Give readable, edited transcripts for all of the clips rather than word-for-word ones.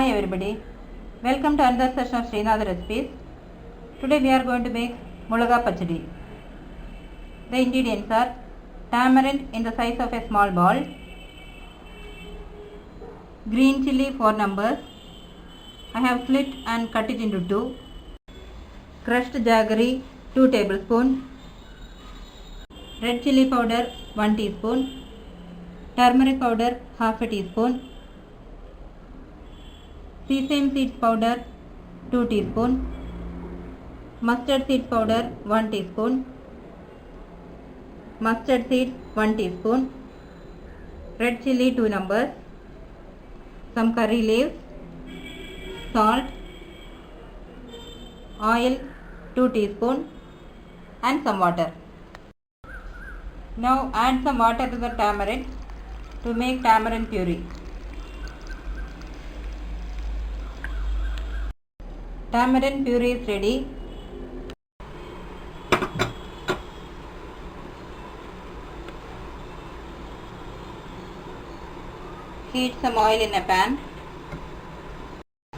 Hi everybody, welcome to another session of Sreenath recipes. Today we are going to make Mulaka Pachadi. The ingredients are tamarind in the size of a small ball, green chilli 4 numbers, I have slit and cut it into 2, crushed jaggery 2 tablespoons, red chilli powder 1 teaspoon, turmeric powder half a teaspoon, sesame seeds powder 2 teaspoon, mustard seeds powder 1 teaspoon, mustard seeds 1 teaspoon, red chilli 2 numbers, some curry leaves, salt, oil 2 teaspoon and some water. Now add some water to the tamarind to make tamarind puree. Tamarind puree is ready. Heat some oil in a pan.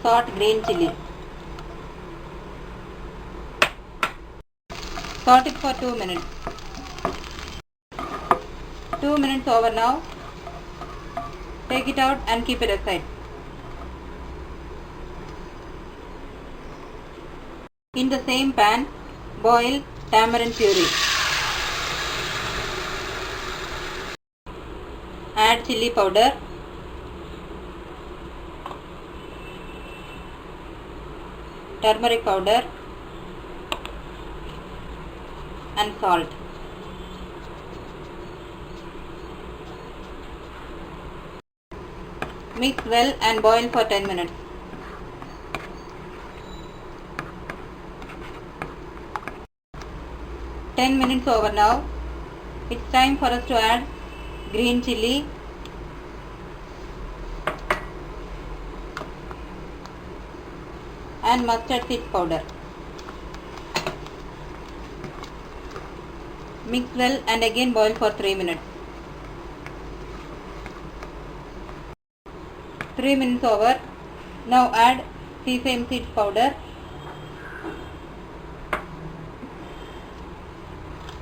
Salt green chilli. Saute it for 2 minutes. 2 minutes over now. Take it out and keep it aside. In the same pan, boil tamarind puree. Add chilli powder, turmeric powder and salt. Mix well and boil for 10 minutes. Ten minutes over now. It's time for us to add green chilli, and mustard seed powder. Mix well and again boil for 3 minutes. 3 minutes over. Now add sesame seeds powder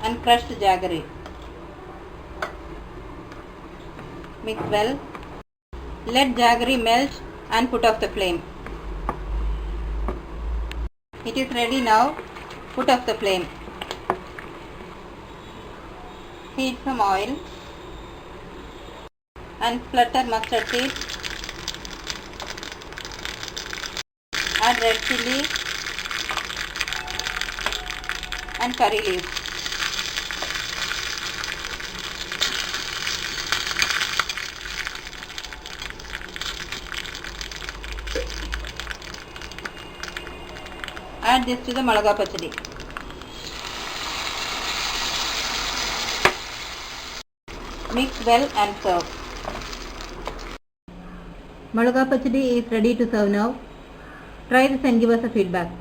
and crushed jaggery. Mix well. Let jaggery melt and put off the flame. It is ready now. Put off the flame. Heat some oil and splatter mustard seeds. Add red chilli and curry leaves. Add this to the Mulaka Pachadi. Mix well and serve. Mulaka Pachadi is ready to serve now. Try this and give us a feedback.